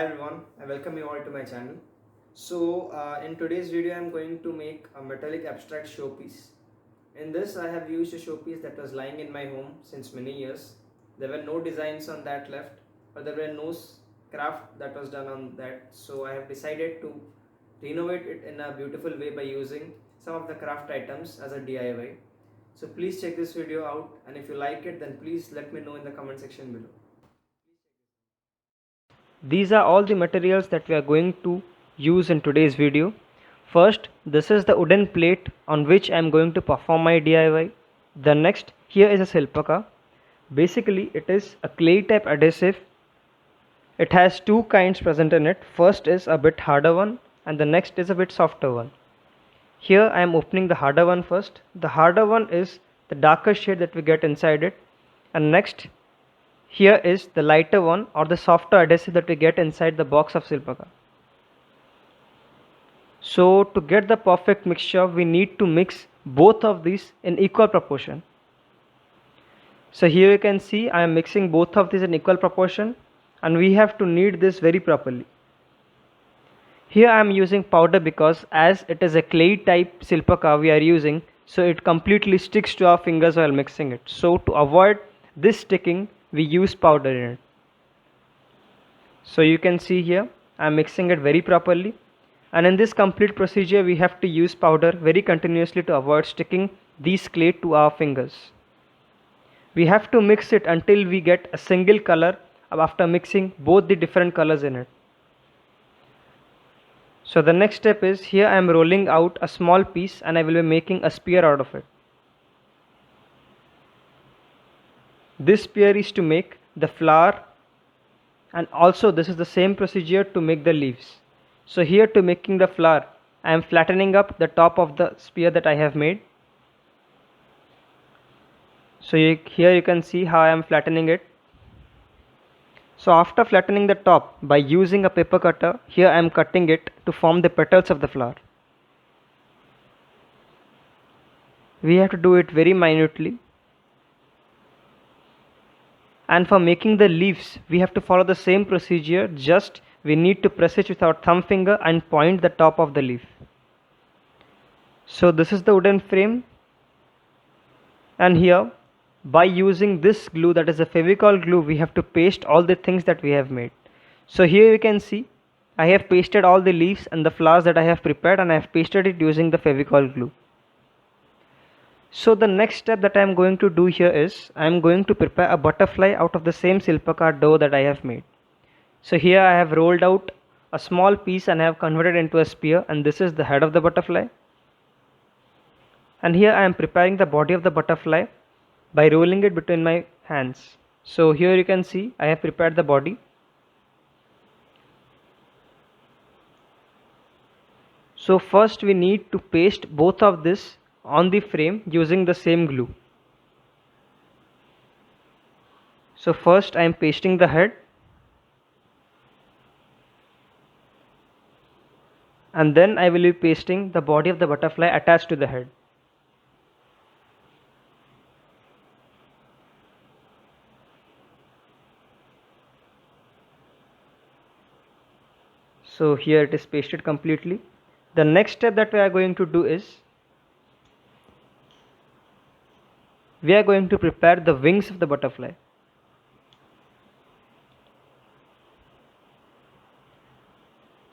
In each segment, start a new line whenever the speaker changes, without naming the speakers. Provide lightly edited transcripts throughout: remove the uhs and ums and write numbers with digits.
Hi everyone, I welcome you all to my channel. In today's video, I am going to make a metallic abstract showpiece. In this, I have used a showpiece that was lying in my home since many years. There were no designs on that left, or there were no craft that was done on that. So I have decided to renovate it in a beautiful way by using some of the craft items as a DIY. So please check this video out, and if you like it, then please let me know in the comment section below. These are all the materials that we are going to use in today's video. First, this is the wooden plate on which I am going to perform my DIY. The next, here is a Silpaka. Basically, it is a clay type adhesive. It has two kinds present in it. First is a bit harder one and the next is a bit softer one. Here I am opening the harder one first. The harder one is the darker shade that we get inside it, and next here is the lighter one or the softer adhesive that we get inside the box of Silpaka. So to get the perfect mixture, we need to mix both of these in equal proportion. So here you can see I am mixing both of these in equal proportion, and we have to knead this very properly. Here I am using powder because as it is a clay type Silpaka we are using, so it completely sticks to our fingers while mixing it. So to avoid this sticking, we use powder in it. So you can see here I am mixing it very properly, and in this complete procedure we have to use powder very continuously to avoid sticking these clay to our fingers. We have to mix it until we get a single color after mixing both the different colors in it. So the next step is, here I am rolling out a small piece and I will be making a spear out of it. This spear is to make the flower, and also this is the same procedure to make the leaves. So here to making the flower, I am flattening up the top of the spear that I have made. So here you can see how I am flattening it. So after flattening the top by using a paper cutter, here I am cutting it to form the petals of the flower. We have to do it very minutely. And for making the leaves, we have to follow the same procedure, just we need to press it with our thumb finger and point the top of the leaf. So this is the wooden frame, and here by using this glue, that is a Fevicol glue, we have to paste all the things that we have made. So here you can see I have pasted all the leaves and the flowers that I have prepared, and I have pasted it using the Fevicol glue. So the next step that I am going to do here is I am going to prepare a butterfly out of the same Silpaka dough that I have made. So here I have rolled out a small piece and I have converted into a spear, and this is the head of the butterfly. And here I am preparing the body of the butterfly by rolling it between my hands. So here you can see I have prepared the body. So first we need to paste both of this on the frame using the same glue. So first I am pasting the head, and then I will be pasting the body of the butterfly attached to the head. So here it is pasted completely. The next step that we are going to do is we are going to prepare the wings of the butterfly.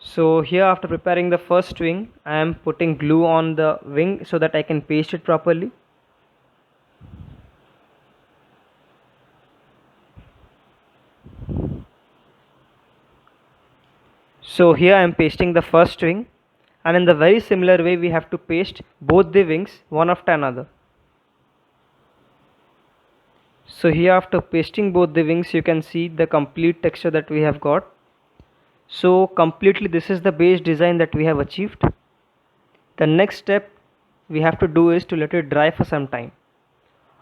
So here after preparing the first wing, I am putting glue on the wing so that I can paste it properly. So here I am pasting the first wing, and in the very similar way we have to paste both the wings one after another. So here after pasting both the wings, you can see the complete texture that we have got. So completely this is the base design that we have achieved. The next step we have to do is to let it dry for some time.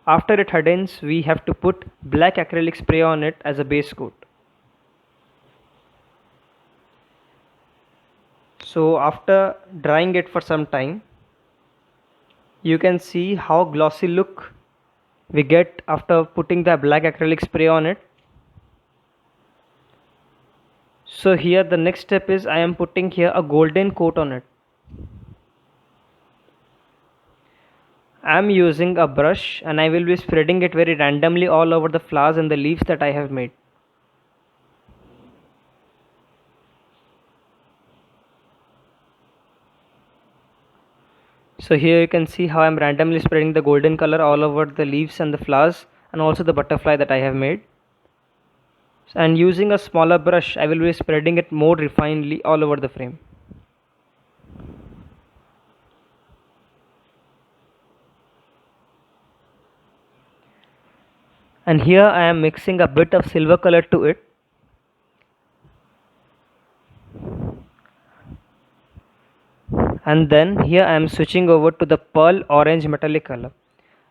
After it hardens, we have to put black acrylic spray on it as a base coat. So after drying it for some time, you can see how glossy look we get after putting the black acrylic spray on it. So here the next step is I am putting here a golden coat on it. I am using a brush and I will be spreading it very randomly all over the flowers and the leaves that I have made. So here you can see how I am randomly spreading the golden color all over the leaves and the flowers and also the butterfly that I have made. And using a smaller brush I will be spreading it more refinedly all over the frame. And here I am mixing a bit of silver color to it. And then here I am switching over to the pearl orange metallic color.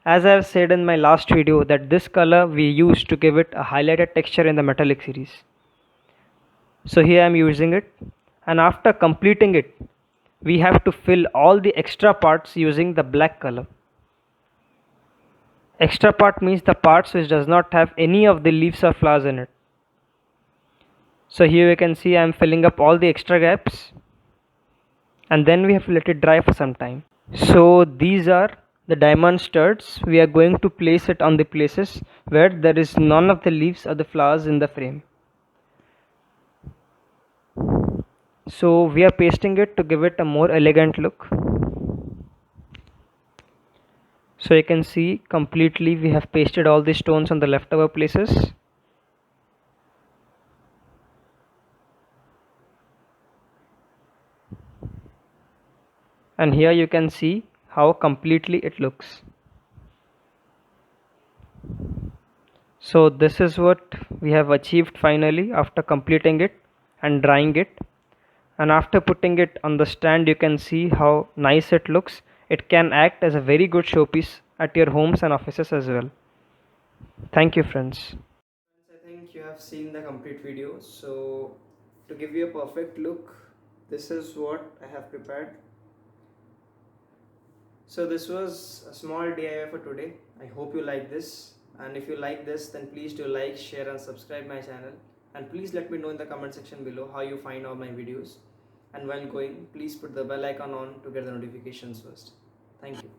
As I have said in my last video that this color we use to give it a highlighted texture in the metallic series. So here I am using it, and after completing it we have to fill all the extra parts using the black color. Extra part means the parts which does not have any of the leaves or flowers in it. So here you can see I am filling up all the extra gaps, and then we have to let it dry for some time. So these are the diamond studs. We are going to place it on the places where there is none of the leaves or the flowers in the frame. So we are pasting it to give it a more elegant look. So you can see completely we have pasted all the stones on the leftover places. And here you can see how completely it looks. So this is what we have achieved finally after completing it and drying it. And after putting it on the stand you can see how nice it looks. It can act as a very good showpiece at your homes and offices as well. Thank you friends. I think you have seen the complete video. So to give you a perfect look, this is what I have prepared. So this was a small DIY for today. I hope you like this, and if you like this then please do like, share and subscribe my channel, and please let me know in the comment section below how you find all my videos. And while going, please put the bell icon on to get the notifications first. Thank you.